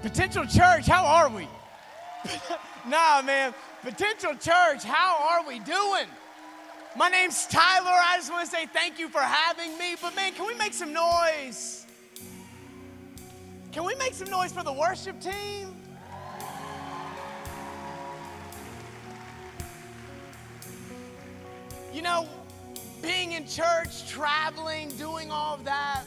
Potential Church, how are we? Nah, man. Potential Church, how are we doing? My name's Tyler. I just want to say thank you for having me. But, man, can we make some noise? Can we make some noise for the worship team? You know, being in church, traveling, doing all of that,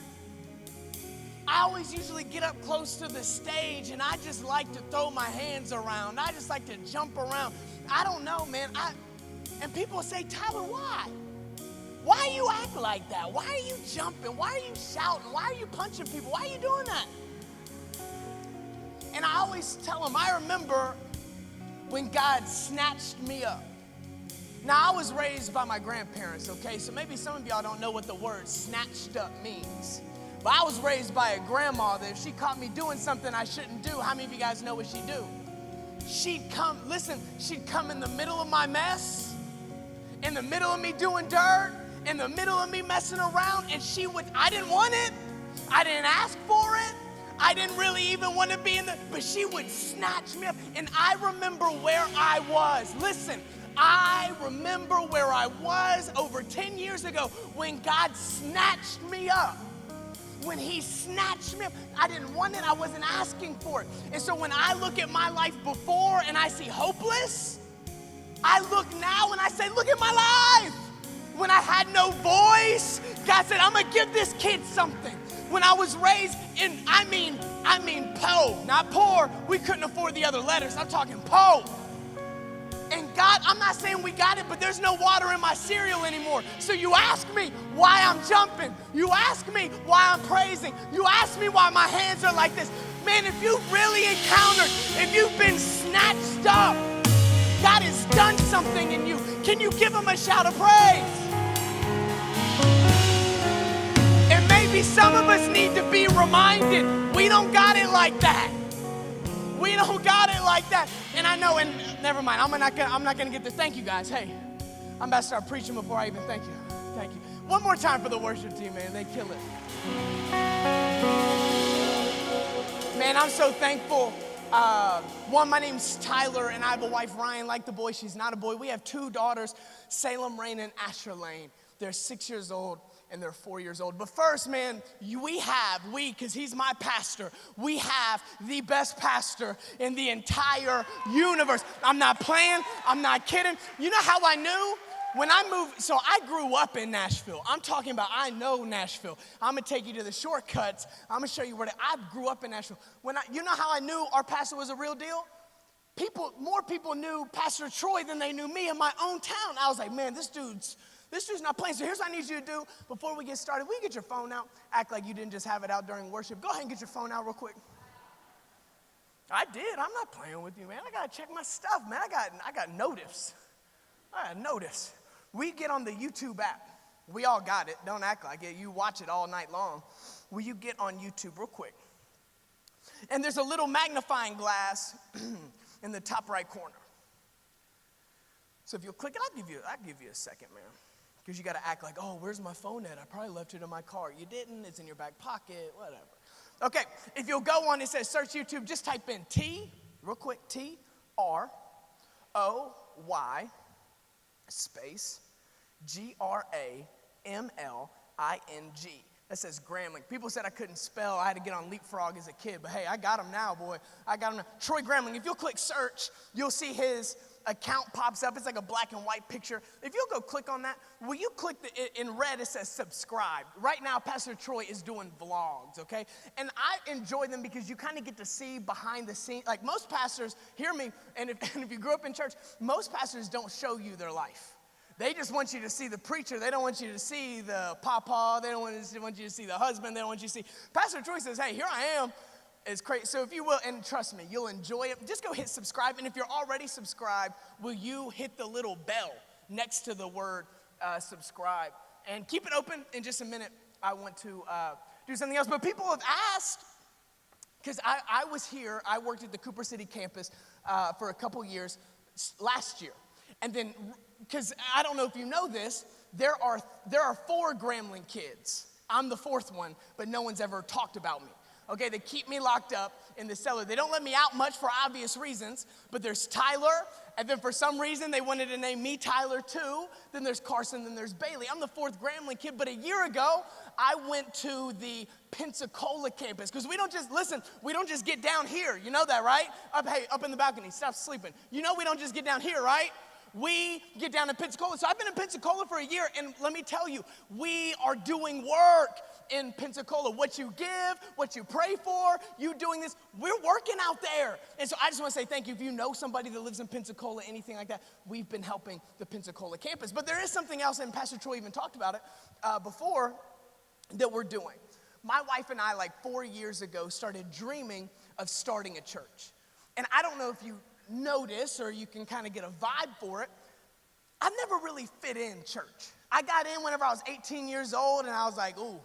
I always usually get up close to the stage and I just like to throw my hands around. I just like to jump around. I don't know, man. And people say, Tyler, why? Why you act like that? Why are you jumping? Why are you shouting? Why are you punching people? Why are you doing that? And I always tell them, I remember when God snatched me up. Now, I was raised by my grandparents, okay? So maybe some of y'all don't know what the word snatched up means. But I was raised by a grandma that if she caught me doing something I shouldn't do, how many of you guys know what she'd do? She'd come in the middle of my mess, in the middle of me doing dirt, in the middle of me messing around, and I didn't want it, I didn't ask for it, I didn't really even want to be but she would snatch me up, and I remember where I was. Listen, I remember where I was over 10 years ago when God snatched me up. When he snatched me up, I didn't want it, I wasn't asking for it. And so when I look at my life before and I see hopeless, I look now and I say, look at my life. When I had no voice, God said, I'm gonna give this kid something. When I was raised in, I mean po, not poor. We couldn't afford the other letters. I'm talking po. And God, I'm not saying we got it, but there's no water in my cereal anymore. So you ask me why I'm jumping. You ask me why I'm praising. You ask me why my hands are like this. Man, if you've really encountered, if you've been snatched up, God has done something in you. Can you give him a shout of praise? And maybe some of us need to be reminded, we don't got it like that. We don't got it like that. And I know, and never mind, I'm not gonna get there. Thank you guys. Hey, I'm about to start preaching before I even thank you. Thank you. One more time for the worship team, man. They kill it. Man, I'm so thankful. My name's Tyler, and I have a wife, Ryan, like the boy. She's not a boy. We have two daughters, Salem Rain and Asher Lane. They're 6 years old. And they're 4 years old. But first, man, because he's my pastor, we have the best pastor in the entire universe. I'm not playing. I'm not kidding. You know how I knew? When I moved, so I grew up in Nashville. I'm talking about, I know Nashville. I'm going to take you to the shortcuts. I'm going to show you I grew up in Nashville. You know how I knew our pastor was a real deal? More people knew Pastor Troy than they knew me in my own town. I was like, man, this dude's not playing. So here's what I need you to do before we get started. Will you get your phone out? Act like you didn't just have it out during worship. Go ahead and get your phone out real quick. I did. I'm not playing with you, man. I got to check my stuff, man. I got notice. I got notice. We get on the YouTube app. We all got it. Don't act like it. You watch it all night long. Will you get on YouTube real quick? And there's a little magnifying glass in the top right corner. So if you'll click it, I'll give you a second, man. Because you got to act like, oh, where's my phone at? I probably left it in my car. You didn't. It's in your back pocket, whatever. Okay, if you'll go on, it says search YouTube. Just type in real quick, TROY space GRAMLING. That says Gramling. People said I couldn't spell. I had to get on Leapfrog as a kid. But hey, I got him now, boy. I got him now. Troy Gramling. If you'll click search, you'll see his account pops up. It's like a black and white picture. If you'll go click on that, will you click in red, it says subscribe. Right now, Pastor Troy is doing vlogs, okay? And I enjoy them because you kind of get to see behind the scenes. Like most pastors, hear me, and if you grew up in church, most pastors don't show you their life. They just want you to see the preacher. They don't want you to see the papa. They don't want you to see the husband. They don't want you to see. Pastor Troy says, hey, here I am. It's crazy. So if you will, and trust me, you'll enjoy it. Just go hit subscribe. And if you're already subscribed, will you hit the little bell next to the word subscribe? And keep it open. In just a minute, I want to do something else. But people have asked, because I was here. I worked at the Cooper City campus for a couple years last year. And then, because I don't know if you know this, there are 4 Grambling kids. I'm the 4th one, but no one's ever talked about me. Okay, they keep me locked up in the cellar. They don't let me out much for obvious reasons, but there's Tyler, and then for some reason they wanted to name me Tyler too. Then there's Carson, then there's Bailey. I'm the fourth Grambling kid, but a year ago, I went to the Pensacola campus, because we don't just get down here. You know that, right? Up in the balcony, stop sleeping. You know we don't just get down here, right? We get down to Pensacola. So I've been in Pensacola for a year, and let me tell you, we are doing work in Pensacola. What you give, what you pray for, you doing this, we're working out there. And so I just want to say thank you. If you know somebody that lives in Pensacola, anything like that, we've been helping the Pensacola campus. But there is something else, and Pastor Troy even talked about it before, that we're doing. My wife and I, like 4 years ago, started dreaming of starting a church. And I don't know if you notice or you can kind of get a vibe for it. I've never really fit in church. I got in whenever I was 18 years old, and I was like, ooh,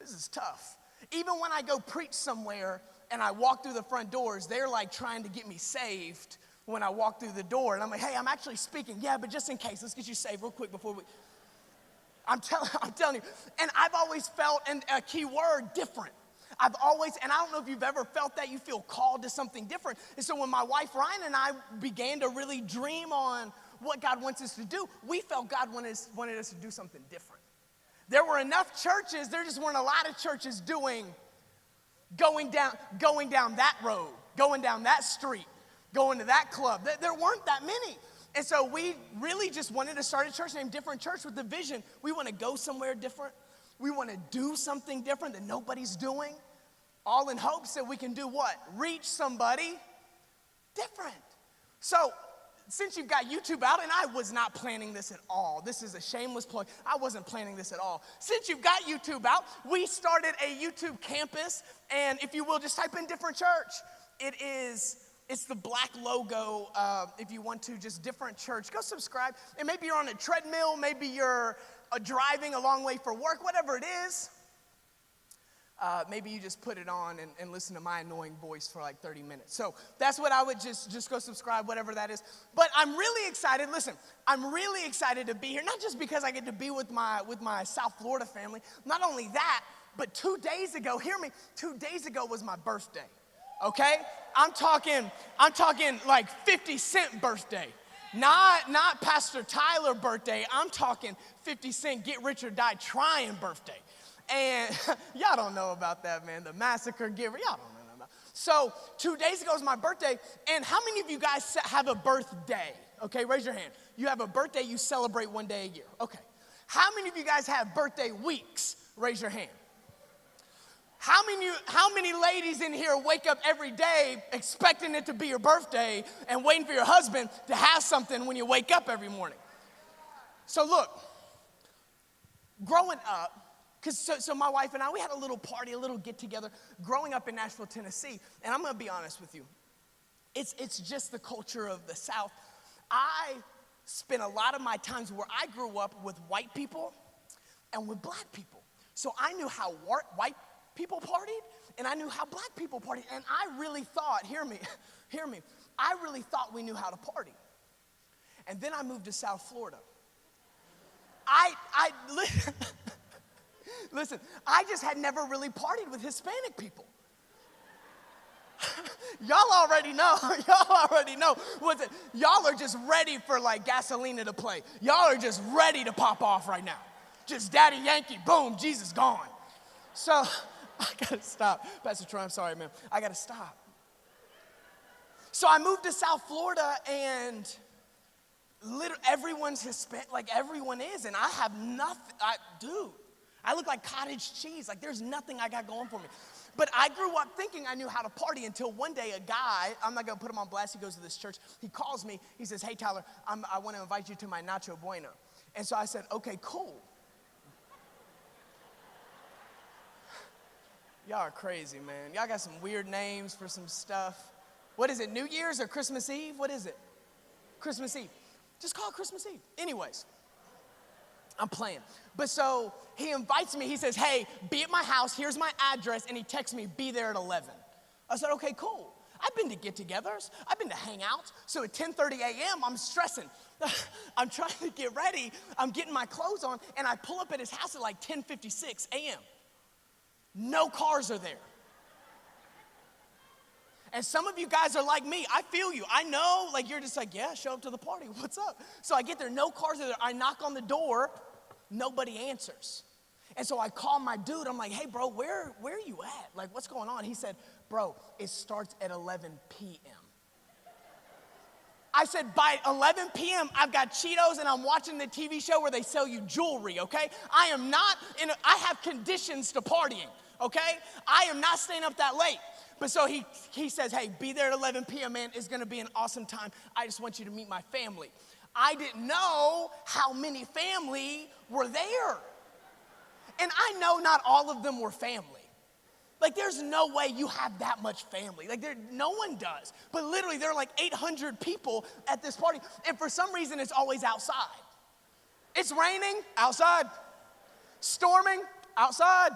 this is tough. Even when I go preach somewhere and I walk through the front doors, they're like trying to get me saved when I walk through the door. And I'm like, hey, I'm actually speaking. Yeah, but just in case, let's get you saved real quick before we... I'm telling you. And I've always felt, and a key word, different. And I don't know if you've ever felt that, you feel called to something different. And so when my wife Ryan and I began to really dream on what God wants us to do, we felt God wanted us to do something different. There were enough churches, there just weren't a lot of churches going down that road, going down that street, going to that club. There weren't that many. And so we really just wanted to start a church named Different Church with the vision. We want to go somewhere different. We want to do something different that nobody's doing, all in hopes that we can do what? Reach somebody different. So since you've got YouTube out, and I was not planning this at all. This is a shameless plug. I wasn't planning this at all. Since you've got YouTube out, we started a YouTube campus, and if you will, just type in Different Church. It's the black logo. If you want to, just Different Church. Go subscribe. And maybe you're on a treadmill. Maybe you're driving a long way for work. Whatever it is. Maybe you just put it on and listen to my annoying voice for like 30 minutes. So that's what I would just go subscribe, whatever that is. But I'm really excited. Listen, I'm really excited to be here. Not just because I get to be with my South Florida family. Not only that, but 2 days ago, hear me, 2 days ago was my birthday. Okay? I'm talking like 50 Cent birthday. Not Pastor Tyler birthday. I'm talking 50 Cent get rich or die trying birthday. And y'all don't know about that, man. The massacre giver, y'all don't know about. So 2 days ago was my birthday. And how many of you guys have a birthday? Okay, raise your hand. You have a birthday you celebrate one day a year. Okay. How many of you guys have birthday weeks? Raise your hand. How many ladies in here wake up every day expecting it to be your birthday and waiting for your husband to have something when you wake up every morning? So look, growing up, so my wife and I, we had a little party, a little get-together growing up in Nashville, Tennessee. And I'm going to be honest with you. It's just the culture of the South. I spent a lot of my times where I grew up with white people and with black people. So I knew how white people partied, and I knew how black people partied. And I really thought, hear me, I really thought we knew how to party. And then I moved to South Florida. Listen, I just had never really partied with Hispanic people. Y'all already know. Y'all are just ready for like Gasolina to play. Y'all are just ready to pop off right now. Just Daddy Yankee, boom, Jesus gone. So I gotta stop. Pastor Troy, I'm sorry, man. I gotta stop. So I moved to South Florida, and everyone's Hispanic, like everyone is, and I have nothing. I look like cottage cheese. Like there's nothing I got going for me. But I grew up thinking I knew how to party until one day a guy, I'm not gonna put him on blast, he goes to this church, he calls me, he says, hey Tyler, I wanna invite you to my Nacho Bueno. And so I said, okay, cool. Y'all are crazy, man. Y'all got some weird names for some stuff. What is it, New Year's or Christmas Eve? What is it? Christmas Eve. Just call it Christmas Eve. Anyways, I'm playing. But so he invites me. He says, hey, be at my house. Here's my address. And he texts me, be there at 11. I said, okay, cool. I've been to get-togethers. I've been to hangouts. So at 10:30 a.m., I'm stressing. I'm trying to get ready. I'm getting my clothes on. And I pull up at his house at like 10:56 a.m. No cars are there. And some of you guys are like me. I feel you. I know, like, you're just like, yeah, show up to the party. What's up? So I get there, no cars are there. I knock on the door, nobody answers. And so I call my dude. I'm like, hey, bro, where are you at? Like, what's going on? He said, bro, it starts at 11 p.m. I said, by 11 p.m., I've got Cheetos and I'm watching the TV show where they sell you jewelry, okay? I have conditions to partying, okay? I am not staying up that late. But so he says, hey, be there at 11 p.m., man. It's going to be an awesome time. I just want you to meet my family. I didn't know how many family were there. And I know not all of them were family. Like, there's no way you have that much family. Like, no one does. But literally, there are like 800 people at this party. And for some reason, it's always outside. It's raining, outside. Storming, outside.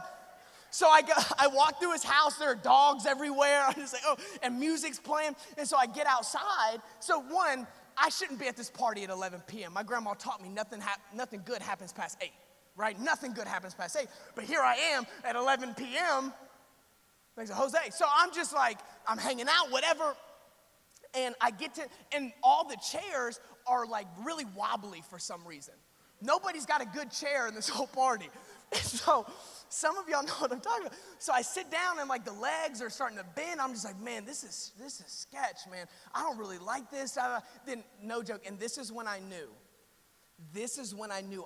So I walk through his house. There are dogs everywhere. I'm just like, oh, and music's playing. And so I get outside. So one, I shouldn't be at this party at 11 p.m. My grandma taught me nothing good happens past 8, right? Nothing good happens past 8. But here I am at 11 p.m., like Jose. So I'm just like, I'm hanging out, whatever. And and all the chairs are like really wobbly for some reason. Nobody's got a good chair in this whole party. And so some of y'all know what I'm talking about. So I sit down and like the legs are starting to bend. I'm just like, man, this is sketch, man. I don't really like this. Then no joke. And this is when I knew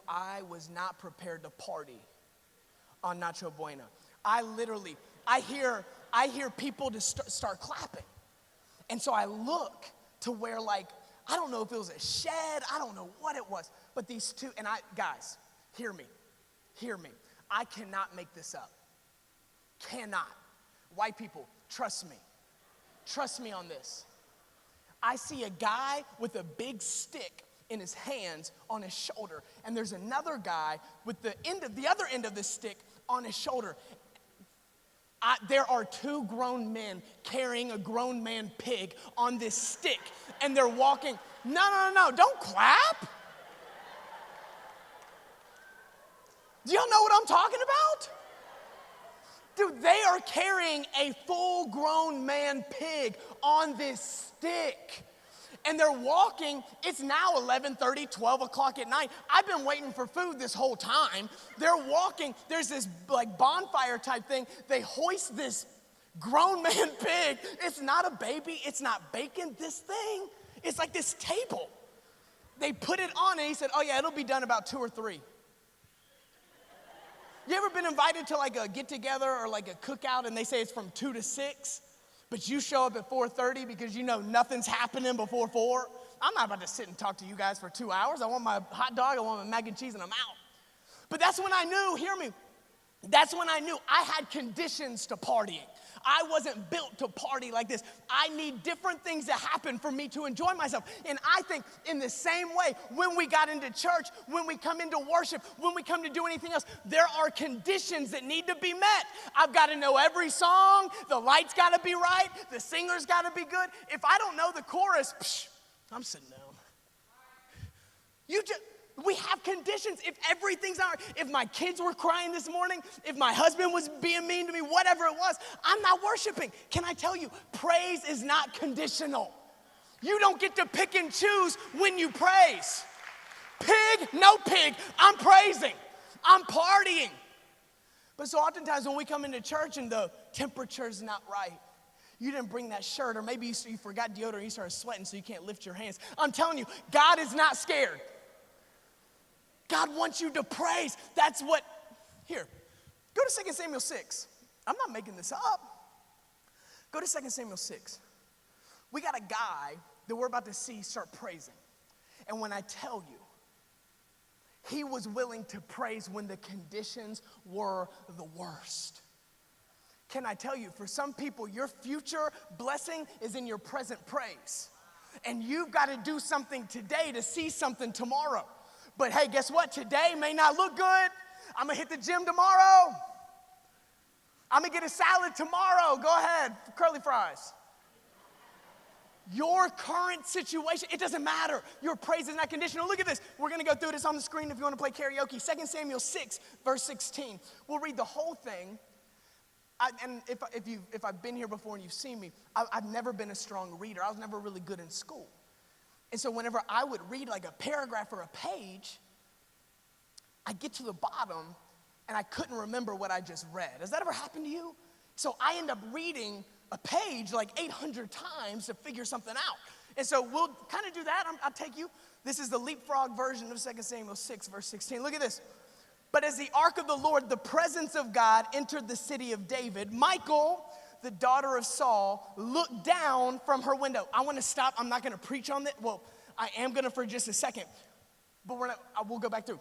I was not prepared to party on Nacho Bueno. I hear people just start clapping. And so I look to where, like, I don't know if it was a shed, I don't know what it was, but these two, and guys, hear me. I cannot make this up. Cannot. White people, trust me on this. I see a guy with a big stick in his hands on his shoulder, and there's another guy with the other end of the stick on his shoulder. There are two grown men carrying a grown man pig on this stick, and they're walking. No, don't clap. Do y'all know what I'm talking about? Dude, they are carrying a full-grown man pig on this stick. And they're walking. It's now 11:30, 12 o'clock at night. I've been waiting for food this whole time. They're walking. There's this like bonfire type thing. They hoist this grown man pig. It's not a baby. It's not bacon. This thing, it's like this table. They put it on and he said, oh yeah, it'll be done about 2 or 3. You ever been invited to like a get together or like a cookout and they say it's from 2 to 6? But you show up at 4:30 because you know nothing's happening before 4. I'm not about to sit and talk to you guys for 2 hours. I want my hot dog, I want my mac and cheese, and I'm out. But that's when I knew, hear me, that's when I knew I had conditions to partying. I wasn't built to party like this. I need different things to happen for me to enjoy myself. And I think in the same way, when we got into church, when we come into worship, when we come to do anything else, there are conditions that need to be met. I've got to know every song. The lights got to be right. The singer's got to be good. If I don't know the chorus, I'm sitting down. We have conditions. If everything's not right, if my kids were crying this morning, if my husband was being mean to me, whatever it was, I'm not worshiping. Can I tell you, praise is not conditional. You don't get to pick and choose when you praise. Pig, no pig, I'm praising. I'm partying. But so oftentimes when we come into church and the temperature's not right, you didn't bring that shirt, or maybe you forgot deodorant, you started sweating so you can't lift your hands. I'm telling you, God is not scared. God wants you to praise. That's what, here, go to 2 Samuel 6. I'm not making this up. Go to 2 Samuel 6. We got a guy that we're about to see start praising. And when I tell you, he was willing to praise when the conditions were the worst. Can I tell you, for some people, your future blessing is in your present praise. And you've got to do something today to see something tomorrow. But hey, guess what? Today may not look good. I'm going to hit the gym tomorrow. I'm going to get a salad tomorrow. Go ahead, curly fries. Your current situation, it doesn't matter. Your praise is not conditional. Look at this. We're going to go through this on the screen if you want to play karaoke. 2 Samuel 6, verse 16. We'll read the whole thing. And if I've been here before and you've seen me, I've never been a strong reader. I was never really good in school. And so whenever I would read like a paragraph or a page, I'd get to the bottom and I couldn't remember what I just read. Has that ever happened to you? So I end up reading a page like 800 times to figure something out. And so we'll kind of do that. I'll take you. This is the leapfrog version of 2 Samuel 6, verse 16. Look at this. But as the ark of the Lord, the presence of God, entered the city of David, Michal, the daughter of Saul, looked down from her window. I want to stop. I'm not going to preach on that. Well, I am going to for just a second. But we'll go back through.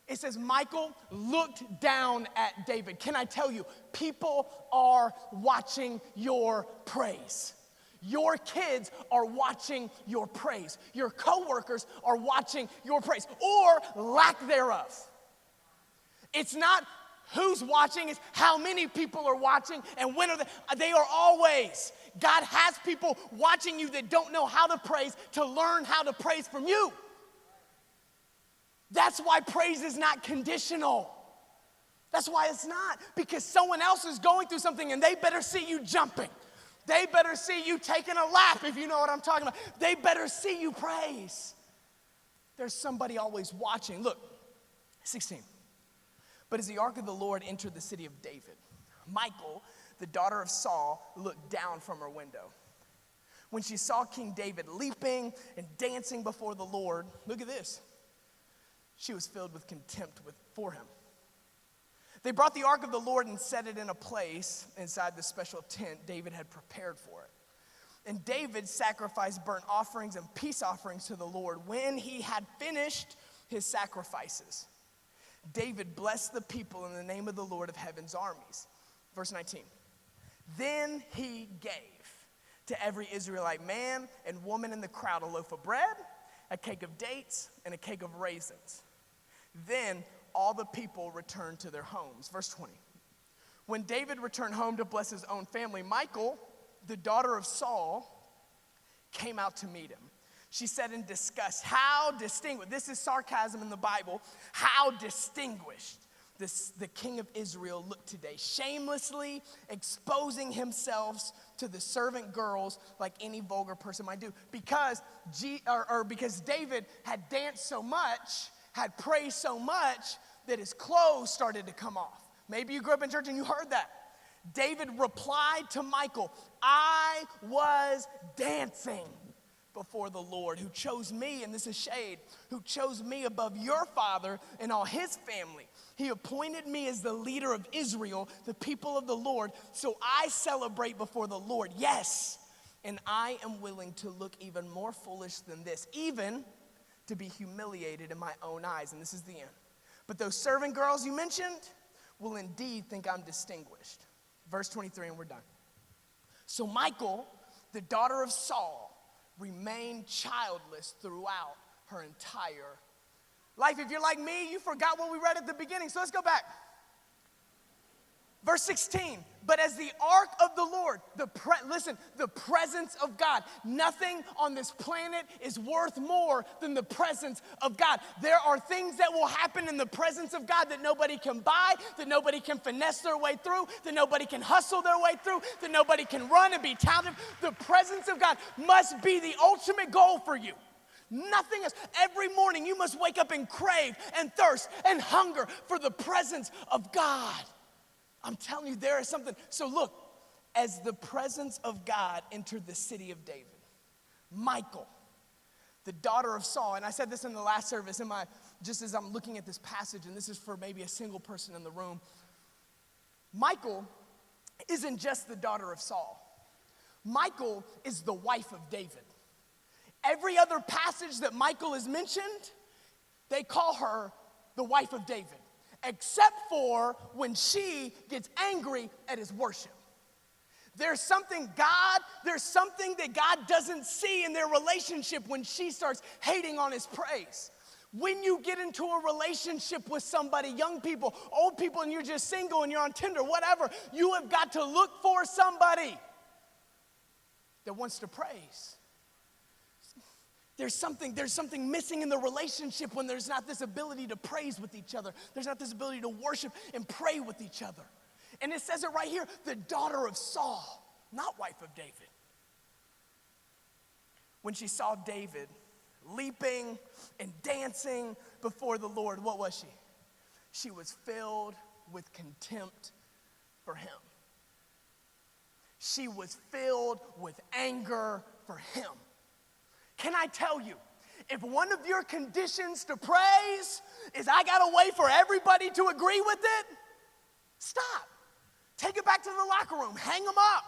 It says, Michal looked down at David. Can I tell you, people are watching your praise. Your kids are watching your praise. Your coworkers are watching your praise, or lack thereof. It's not who's watching, it's how many people are watching and when are they are always. God has people watching you that don't know how to praise to learn how to praise from you. That's why praise is not conditional. That's why it's not, because someone else is going through something and they better see you jumping. They better see you taking a lap, if you know what I'm talking about. They better see you praise. There's somebody always watching. Look, 16. But as the ark of the Lord entered the city of David, Michal, the daughter of Saul, looked down from her window. When she saw King David leaping and dancing before the Lord, look at this. She was filled with contempt for him. They brought the ark of the Lord and set it in a place inside the special tent David had prepared for it. And David sacrificed burnt offerings and peace offerings to the Lord. When he had finished his sacrifices, David blessed the people in the name of the Lord of heaven's armies. Verse 19. Then he gave to every Israelite man and woman in the crowd a loaf of bread, a cake of dates, and a cake of raisins. Then all the people returned to their homes. Verse 20. When David returned home to bless his own family, Michal, the daughter of Saul, came out to meet him. She said in disgust, how distinguished, this is sarcasm in the Bible, how distinguished the king of Israel looked today, shamelessly exposing himself to the servant girls like any vulgar person might do. Because David had danced so much, had praised so much, that his clothes started to come off. Maybe you grew up in church and you heard that. David replied to Michal, I was dancing before the Lord, who chose me, and this is shade, who chose me above your father and all his family. He appointed me as the leader of Israel, the people of the Lord, so I celebrate before the Lord. Yes, and I am willing to look even more foolish than this, even to be humiliated in my own eyes. And this is the end. But those servant girls you mentioned will indeed think I'm distinguished. Verse 23, and we're done. So Michal, the daughter of Saul, remained childless throughout her entire life. If you're like me, you forgot what we read at the beginning. So let's go back. Verse 16, but as the ark of the Lord, the presence of God. Nothing on this planet is worth more than the presence of God. There are things that will happen in the presence of God that nobody can buy, that nobody can finesse their way through, that nobody can hustle their way through, that nobody can run and be talented. The presence of God must be the ultimate goal for you. Nothing else. Every morning you must wake up and crave and thirst and hunger for the presence of God. I'm telling you, there is something. So look, as the presence of God entered the city of David, Michal, the daughter of Saul, and I said this in the last service, just as I'm looking at this passage, and this is for maybe a single person in the room, Michal isn't just the daughter of Saul. Michal is the wife of David. Every other passage that Michal is mentioned, they call her the wife of David. Except for when she gets angry at his worship. There's something that God doesn't see in their relationship when she starts hating on his praise. When you get into a relationship with somebody, young people, old people, and you're just single and you're on Tinder, whatever, you have got to look for somebody that wants to praise. There's something missing in the relationship when there's not this ability to praise with each other. There's not this ability to worship and pray with each other. And it says it right here, the daughter of Saul, not wife of David. When she saw David leaping and dancing before the Lord, what was she? She was filled with contempt for him. She was filled with anger for him. Can I tell you, if one of your conditions to praise is I gotta wait for everybody to agree with it, stop. Take it back to the locker room, hang them up.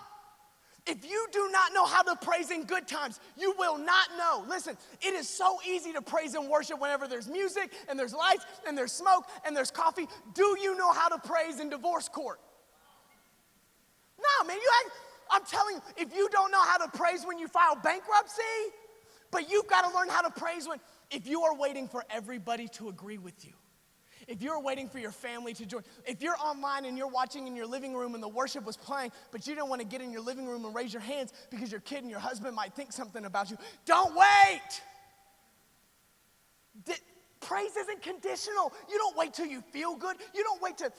If you do not know how to praise in good times, you will not know. Listen, it is so easy to praise and worship whenever there's music and there's lights and there's smoke and there's coffee. Do you know how to praise in divorce court? No, man, I'm telling you, if you don't know how to praise when you file bankruptcy, but you've got to learn how to praise if you are waiting for everybody to agree with you. If you're waiting for your family to join, if you're online and you're watching in your living room and the worship was playing, but you didn't want to get in your living room and raise your hands because your kid and your husband might think something about you, don't wait. Praise isn't conditional. You don't wait till you feel good. You don't wait till,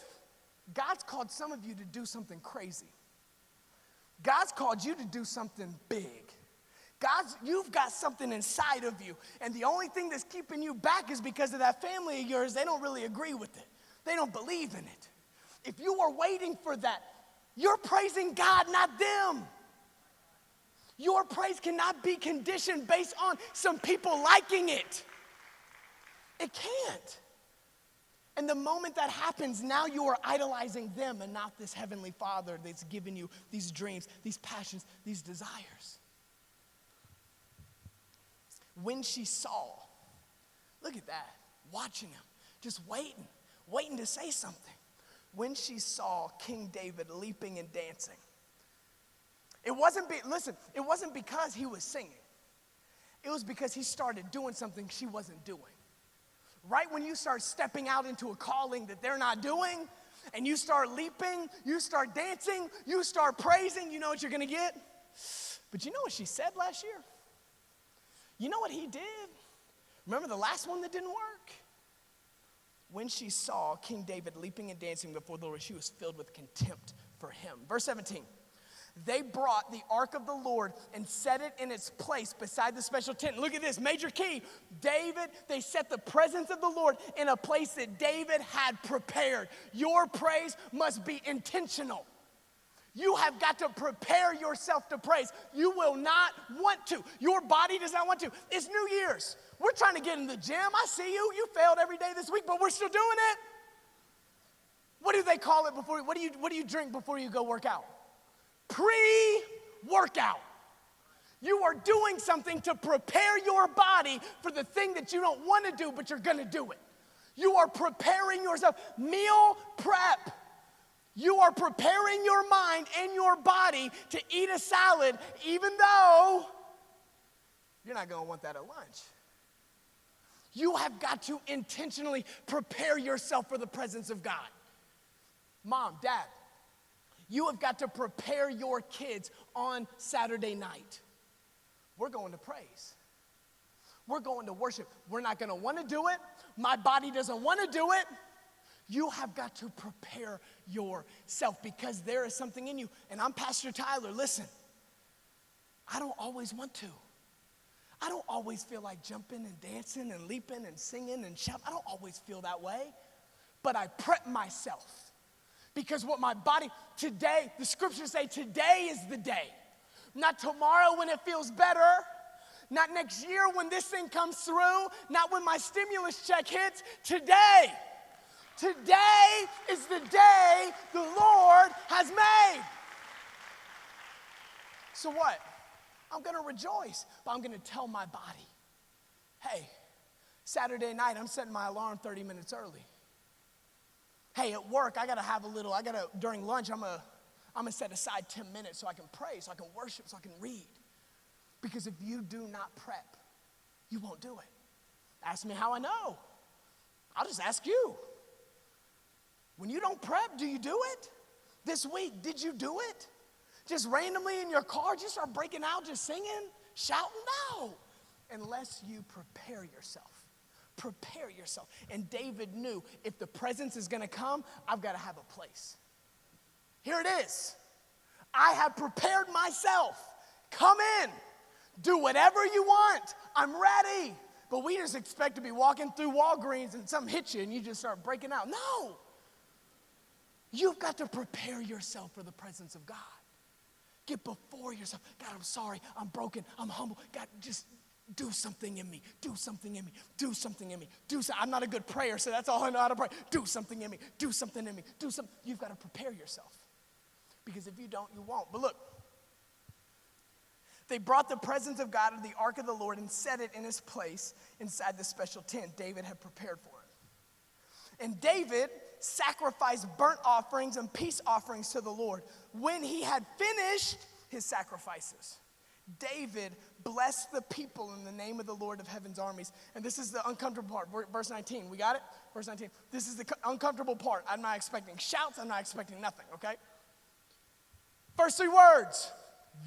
God's called some of you to do something crazy. God's called you to do something big. You've got something inside of you, and the only thing that's keeping you back is because of that family of yours. They don't really agree with it. They don't believe in it. If you are waiting for that, you're praising God, not them. Your praise cannot be conditioned based on some people liking it. It can't. And the moment that happens, now you are idolizing them and not this heavenly Father that's given you these dreams, these passions, these desires. When she saw, look at that, watching him, just waiting to say something. When she saw King David leaping and dancing, it wasn't because he was singing. It was because he started doing something she wasn't doing. Right when you start stepping out into a calling that they're not doing, and you start leaping, you start dancing, you start praising, you know what you're gonna get? But you know what she said last year? You know what he did? Remember the last one that didn't work? When she saw King David leaping and dancing before the Lord, she was filled with contempt for him. Verse 17, they brought the ark of the Lord and set it in its place beside the special tent. Look at this, major key. They set the presence of the Lord in a place that David had prepared. Your praise must be intentional. You have got to prepare yourself to praise. You will not want to. Your body does not want to. It's New Year's. We're trying to get in the gym. I see you. You failed every day this week, but we're still doing it. What do they call it before? What do you drink before you go work out? Pre-workout. You are doing something to prepare your body for the thing that you don't want to do, but you're going to do it. You are preparing yourself. Meal prep. You are preparing your mind and your body to eat a salad, even though you're not going to want that at lunch. You have got to intentionally prepare yourself for the presence of God. Mom, Dad, you have got to prepare your kids on Saturday night. We're going to praise. We're going to worship. We're not going to want to do it. My body doesn't want to do it. You have got to prepare yourself because there is something in you. And I'm Pastor Tyler. Listen, I don't always want to. I don't always feel like jumping and dancing and leaping and singing and shouting. I don't always feel that way. But I prep myself because what my body, today, the scriptures say today is the day. Not tomorrow when it feels better. Not next year when this thing comes through. Not when my stimulus check hits. Today. Today is the day the Lord has made. So what? I'm going to rejoice, but I'm going to tell my body, hey, Saturday night, I'm setting my alarm 30 minutes early. Hey, at work, during lunch, I'm going to set aside 10 minutes so I can pray, so I can worship, so I can read. Because if you do not prep, you won't do it. Ask me how I know. I'll just ask you. When you don't prep, do you do it? This week, did you do it? Just randomly in your car, just start breaking out, just singing, shouting? No. Unless you prepare yourself. Prepare yourself. And David knew if the presence is going to come, I've got to have a place. Here it is. I have prepared myself. Come in. Do whatever you want. I'm ready. But we just expect to be walking through Walgreens and something hits you and you just start breaking out. No. You've got to prepare yourself for the presence of God. Get before yourself. God, I'm sorry. I'm broken. I'm humble. God, just do something in me. Do something in me. Do something in me. I'm not a good prayer, so that's all I know how to pray. Do something in me. Do something in me. Do something. You've got to prepare yourself. Because if you don't, you won't. But look, they brought the presence of God to the ark of the Lord and set it in his place inside the special tent David had prepared for it. And David sacrificed burnt offerings and peace offerings to the Lord. When he had finished his sacrifices, David blessed the people in the name of the Lord of heaven's armies. And this is the uncomfortable part. Verse 19, we got it? Verse 19. This is the uncomfortable part. I'm not expecting shouts. I'm not expecting nothing, okay? First 3 words.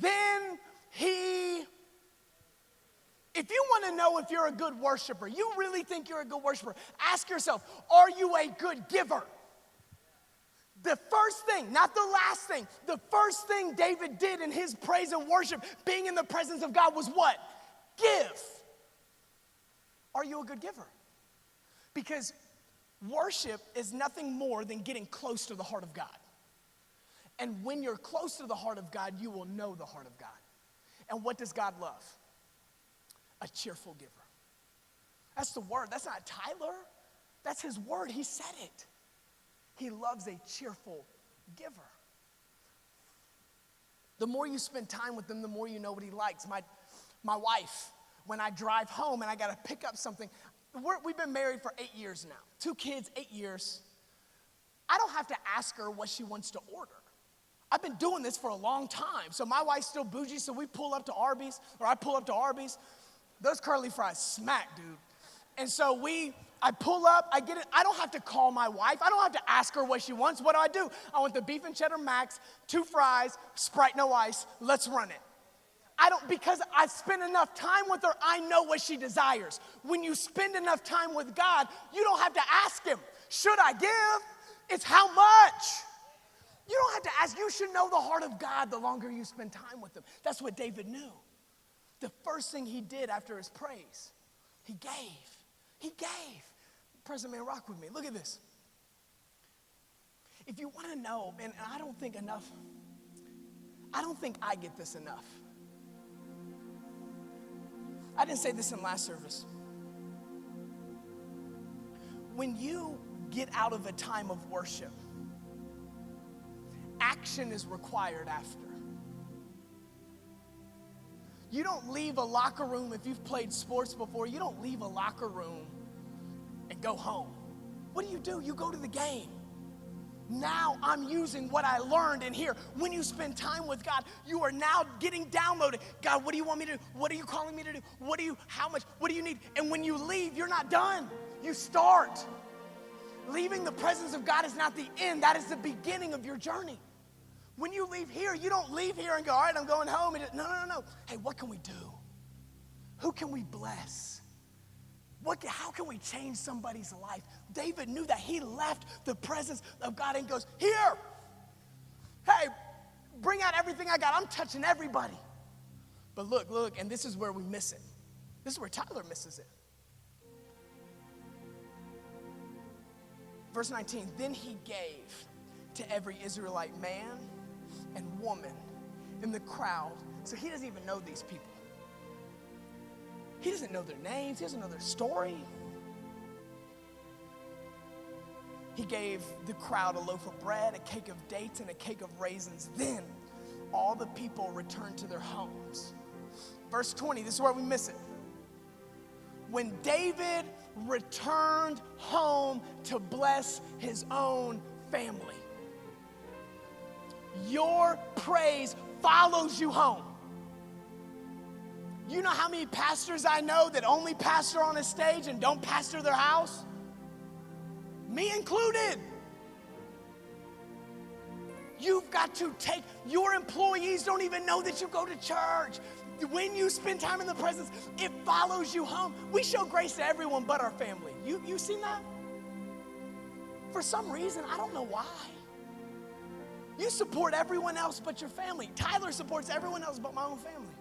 Then he... If you want to know if you're a good worshiper, you really think you're a good worshiper, ask yourself, are you a good giver? The first thing, not the last thing, the first thing David did in his praise and worship, being in the presence of God, was what? Give. Are you a good giver? Because worship is nothing more than getting close to the heart of God. And when you're close to the heart of God, you will know the heart of God. And what does God love? A cheerful giver. That's the word. That's not Tyler. That's his word. He said it. He loves a cheerful giver. The more you spend time with him, the more you know what he likes. My wife, when I drive home and I got to pick up something, we've been married for 8 years now. 2 kids, 8 years. I don't have to ask her what she wants to order. I've been doing this for a long time. So my wife's still bougie, so we pull up to Arby's, or I pull up to Arby's. Those curly fries smack, dude. And so I pull up, I get it. I don't have to call my wife. I don't have to ask her what she wants. What do? I want the beef and cheddar max, 2 fries, Sprite, no ice. Let's run it. Because I spend enough time with her, I know what she desires. When you spend enough time with God, you don't have to ask him, should I give? It's how much. You don't have to ask. You should know the heart of God the longer you spend time with him. That's what David knew. The first thing he did after his praise, he gave. He gave. President Man, rock with me. Look at this. If you want to know, and I don't think I get this enough. I didn't say this in last service. When you get out of a time of worship, action is required after. You don't leave a locker room, if you've played sports before, you don't leave a locker room and go home. What do? You go to the game. Now I'm using what I learned in here. When you spend time with God, you are now getting downloaded. God, what do you want me to do? What are you calling me to do? How much? What do you need? And when you leave, you're not done. You start. Leaving the presence of God is not the end. That is the beginning of your journey. When you leave here, you don't leave here and go, all right, I'm going home. No. Hey, what can we do? Who can we bless? How can we change somebody's life? David knew that. He left the presence of God and goes, here, hey, bring out everything I got. I'm touching everybody. But look, and this is where we miss it. This is where Tyler misses it. Verse 19, then he gave to every Israelite man and woman in the crowd. So he doesn't even know these people. He doesn't know their names. He doesn't know their story. He gave the crowd a loaf of bread, a cake of dates, and a cake of raisins. Then all the people returned to their homes. Verse 20, this is where we miss it. When David returned home to bless his own family. Your praise follows you home. You know how many pastors I know that only pastor on a stage and don't pastor their house? Me included. You've got to take, your employees don't even know that you go to church. When you spend time in the presence, it follows you home. We show grace to everyone but our family. You seen that? For some reason, I don't know why. You support everyone else but your family. Tyler supports everyone else but my own family.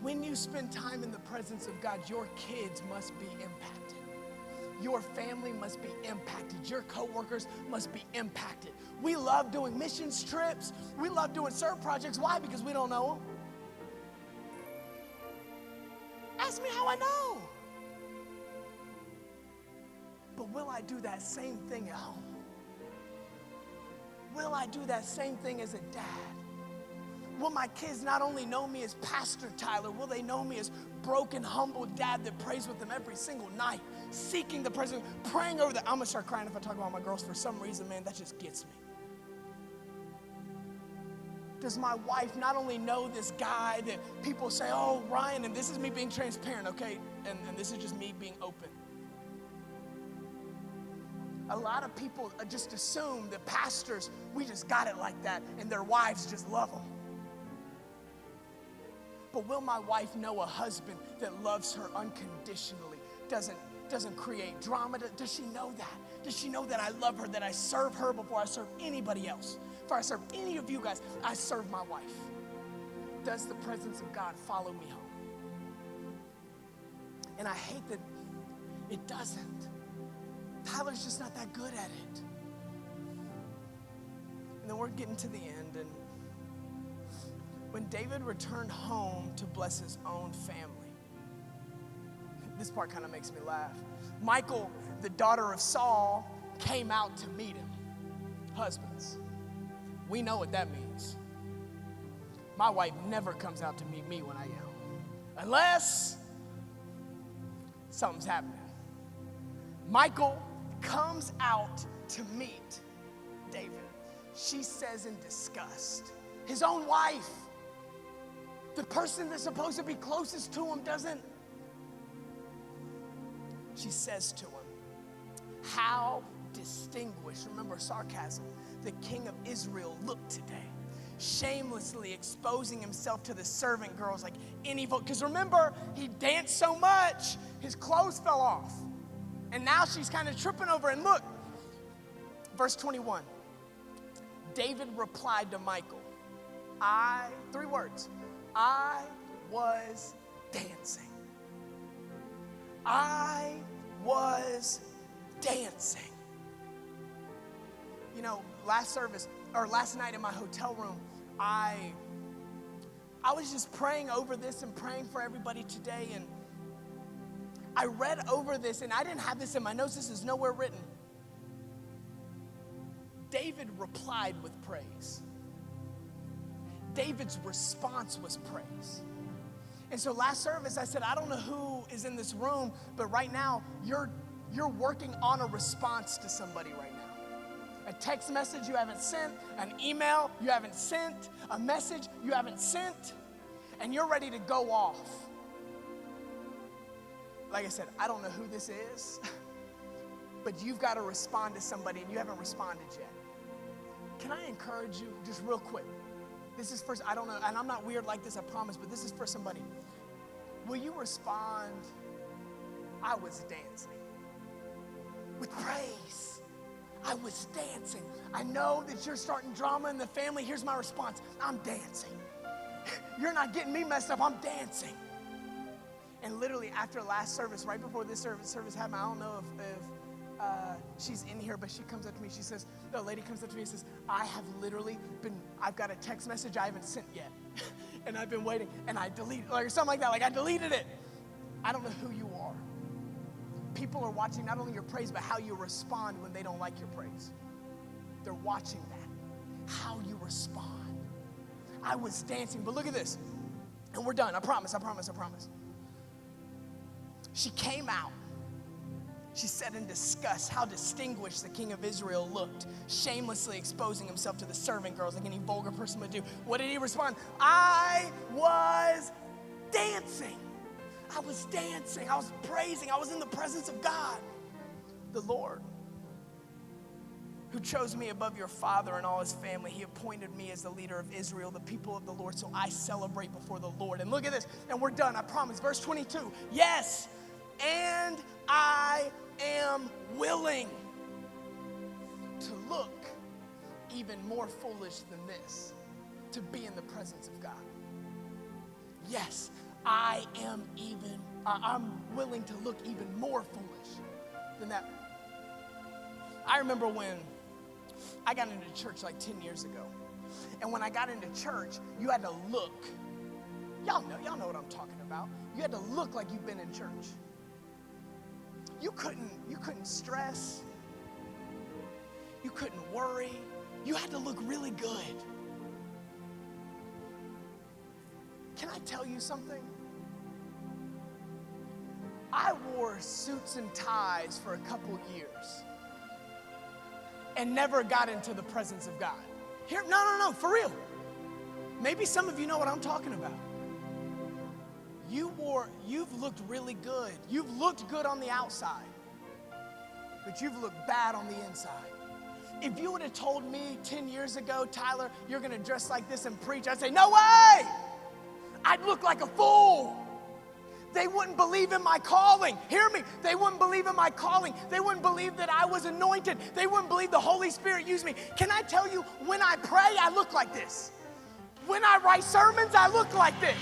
When you spend time in the presence of God, your kids must be impacted. Your family must be impacted. Your coworkers must be impacted. We love doing missions trips. We love doing serve projects. Why? Because we don't know them. Ask me how I know. But will I do that same thing at home? Will I do that same thing as a dad? Will my kids not only know me as Pastor Tyler, will they know me as broken, humble dad that prays with them every single night, seeking the presence, praying over them? I'm going to start crying if I talk about my girls for some reason, man, that just gets me. Does my wife not only know this guy that people say, oh, Ryan, and this is me being transparent, okay, and this is just me being open. A lot of people just assume that pastors, we just got it like that, and their wives just love them. But will my wife know a husband that loves her unconditionally, doesn't create drama? Does she know that? Does she know that I love her, that I serve her before I serve anybody else? Before I serve any of you guys, I serve my wife. Does the presence of God follow me home? And I hate that it doesn't. Tyler's just not that good at it. And then we're getting to the end, and when David returned home to bless his own family, this part kind of makes me laugh. Michal, the daughter of Saul, came out to meet him. Husbands, we know what that means. My wife never comes out to meet me when I get home, unless something's happening. Michal comes out to meet David. She says in disgust, his own wife, the person that's supposed to be closest to him, doesn't. She says to him, how distinguished, remember sarcasm, the king of Israel looked today, shamelessly exposing himself to the servant girls like any vote. Because remember, he danced so much, his clothes fell off. And now she's kind of tripping over. And look, verse 21. David replied to Michal, three words, I was dancing. I was dancing. You know, last night in my hotel room, I was just praying over this and praying for everybody today, and I read over this, and I didn't have this in my notes. This is nowhere written. David replied with praise. David's response was praise. And so last service, I said, I don't know who is in this room, but right now, you're working on a response to somebody right now. A text message you haven't sent, an email you haven't sent, a message you haven't sent, and you're ready to go off. Like I said, I don't know who this is, but you've got to respond to somebody and you haven't responded yet. Can I encourage you just real quick? This is first, I don't know, and I'm not weird like this, I promise, but this is for somebody. Will you respond, I was dancing? With praise. I was dancing. I know that you're starting drama in the family. Here's my response. I'm dancing. You're not getting me messed up. I'm dancing. And literally after last service, right before this service happened, I don't know if she's in here, but she comes up to me. She says, the lady comes up to me and says, I've got a text message I haven't sent yet. And I've been waiting, and I deleted, or something like that. Like I deleted it. I don't know who you are. People are watching not only your praise, but how you respond when they don't like your praise. They're watching that, how you respond. I was dancing, but look at this. And we're done, I promise. She came out. She said in disgust how distinguished the king of Israel looked, shamelessly exposing himself to the servant girls like any vulgar person would do. What did he respond? I was dancing. I was dancing. I was praising. I was in the presence of God, the Lord, who chose me above your father and all his family. He appointed me as the leader of Israel, the people of the Lord. So I celebrate before the Lord. And look at this. And we're done, I promise. Verse 22. Yes, and I am willing to look even more foolish than this, to be in the presence of God. Yes, I'm willing to look even more foolish than that. I remember when I got into church like 10 years ago. And when I got into church, you had to look. Y'all know what I'm talking about. You had to look like you've been in church. You couldn't stress. You couldn't worry. You had to look really good. Can I tell you something? I wore suits and ties for a couple years and never got into the presence of God. Here, no, for real. Maybe some of you know what I'm talking about. You've looked really good. You've looked good on the outside, but you've looked bad on the inside. If you would have told me 10 years ago, Tyler, you're gonna dress like this and preach, I'd say, no way! I'd look like a fool. They wouldn't believe in my calling. Hear me. They wouldn't believe in my calling. They wouldn't believe that I was anointed. They wouldn't believe the Holy Spirit used me. Can I tell you, when I pray, I look like this. When I write sermons, I look like this.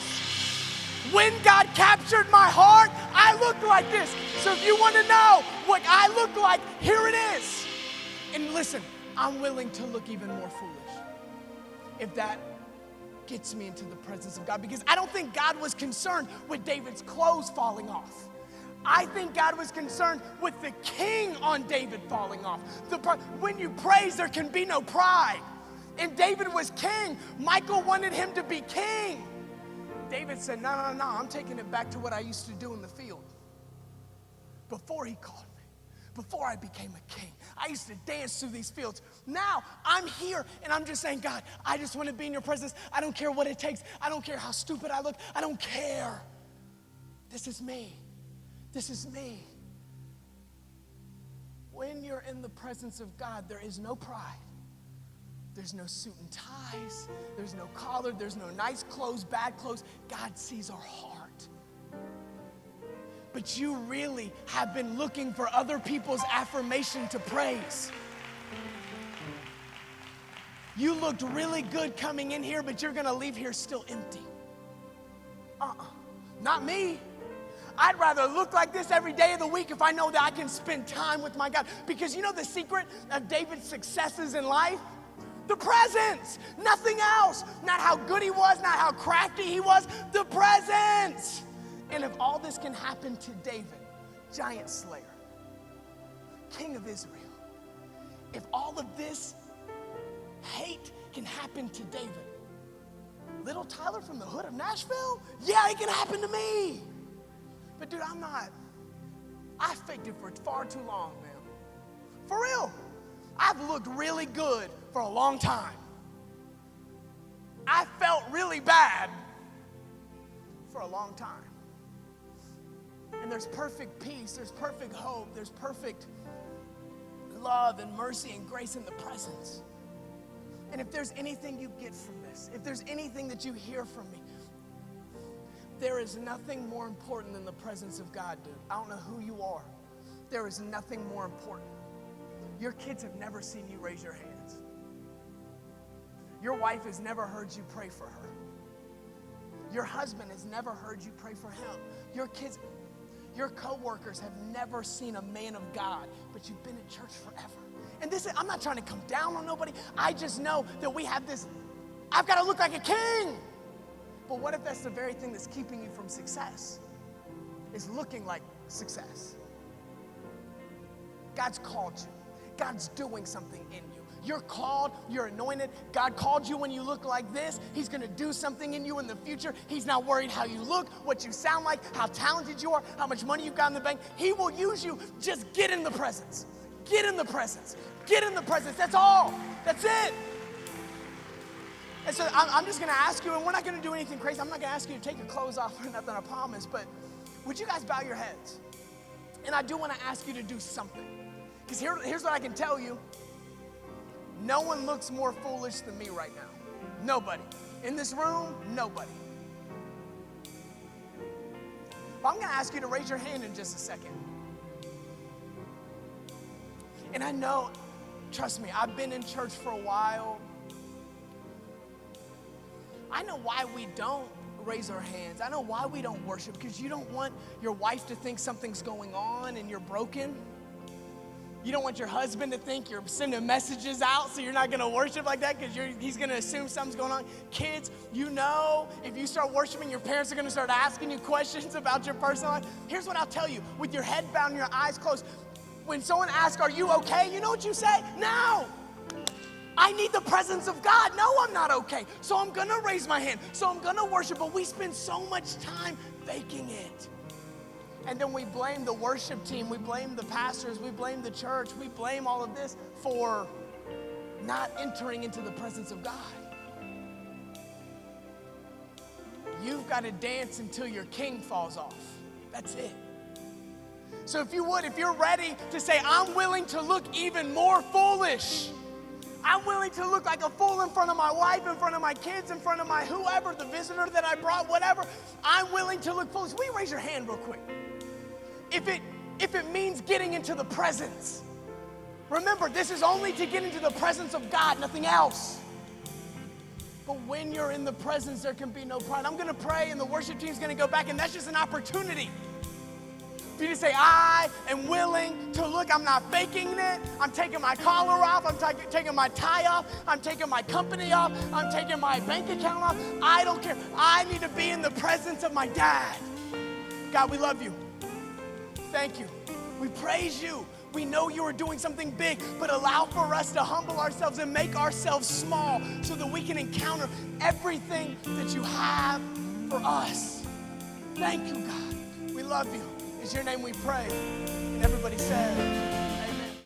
When God captured my heart, I look like this. So if you want to know what I look like, here it is. And listen, I'm willing to look even more foolish if that gets me into the presence of God, because I don't think God was concerned with David's clothes falling off. I think God was concerned with the king on David falling off. When you praise, there can be no pride. And David was king. Michael wanted him to be king. David said, no, I'm taking it back to what I used to do in the field. Before he called me, before I became a king, I used to dance through these fields. Now I'm here and I'm just saying, God, I just want to be in your presence. I don't care what it takes. I don't care how stupid I look. I don't care. This is me. This is me. When you're in the presence of God, there is no pride. There's no suit and ties. There's no collar. There's no nice clothes, bad clothes. God sees our heart. But you really have been looking for other people's affirmation to praise. You looked really good coming in here, but you're going to leave here still empty. Not me. I'd rather look like this every day of the week if I know that I can spend time with my God. Because you know the secret of David's successes in life? The presence, nothing else. Not how good he was, not how crafty he was, the presence. And if all this can happen to David, giant slayer, king of Israel, if all of this hate can happen to David, little Tyler from the hood of Nashville, yeah, it can happen to me. But dude, I faked it for far too long, man. For real. I've looked really good for a long time. I felt really bad for a long time. And there's perfect peace, there's perfect hope, there's perfect love and mercy and grace in the presence. And if there's anything you get from this, if there's anything that you hear from me, there is nothing more important than the presence of God, dude. I don't know who you are. There is nothing more important. Your kids have never seen you raise your hands. Your wife has never heard you pray for her. Your husband has never heard you pray for him. Your kids, your coworkers have never seen a man of God, but you've been in church forever. And this, I'm not trying to come down on nobody. I just know that we have this, I've got to look like a king. But what if that's the very thing that's keeping you from success? Is looking like success. God's called you. God's doing something in you. You're called, you're anointed. God called you when you look like this. He's gonna do something in you in the future. He's not worried how you look, what you sound like, how talented you are, how much money you've got in the bank. He will use you. Just get in the presence. Get in the presence. Get in the presence. That's all. That's it. And so I'm just gonna ask you, and we're not gonna do anything crazy. I'm not gonna ask you to take your clothes off or nothing, I promise, but would you guys bow your heads? And I do wanna ask you to do something. Because here's what I can tell you. No one looks more foolish than me right now. Nobody. In this room, nobody. But I'm gonna ask you to raise your hand in just a second. And I know Trust me, I've been in church for a while. I know why we don't raise our hands. I know why we don't worship, because you don't want your wife to think something's going on and you're broken. You don't want your husband to think you're sending messages out, so you're not going to worship like that because he's going to assume something's going on. Kids, you know, if you start worshiping, your parents are going to start asking you questions about your personal life. Here's what I'll tell you. With your head bowed and your eyes closed, when someone asks, are you okay? You know what you say? No. I need the presence of God. No, I'm not okay. So I'm going to raise my hand. So I'm going to worship. But we spend so much time faking it. And then we blame the worship team, we blame the pastors, we blame the church, we blame all of this for not entering into the presence of God. You've got to dance until your king falls off. That's it. So if you're ready to say, I'm willing to look even more foolish. I'm willing to look like a fool in front of my wife, in front of my kids, in front of my whoever, the visitor that I brought, whatever. I'm willing to look foolish. Will you raise your hand real quick? If it means getting into the presence. Remember, this is only to get into the presence of God, nothing else. But when you're in the presence, there can be no pride. I'm going to pray, and the worship team's going to go back, and that's just an opportunity for you to say, I am willing to look. I'm not faking it. I'm taking my collar off. I'm taking my tie off. I'm taking my company off. I'm taking my bank account off. I don't care. I need to be in the presence of my dad. God, we love you. Thank you. We praise you. We know you are doing something big, but allow for us to humble ourselves and make ourselves small so that we can encounter everything that you have for us. Thank you, God. We love you. In your name we pray. And everybody said,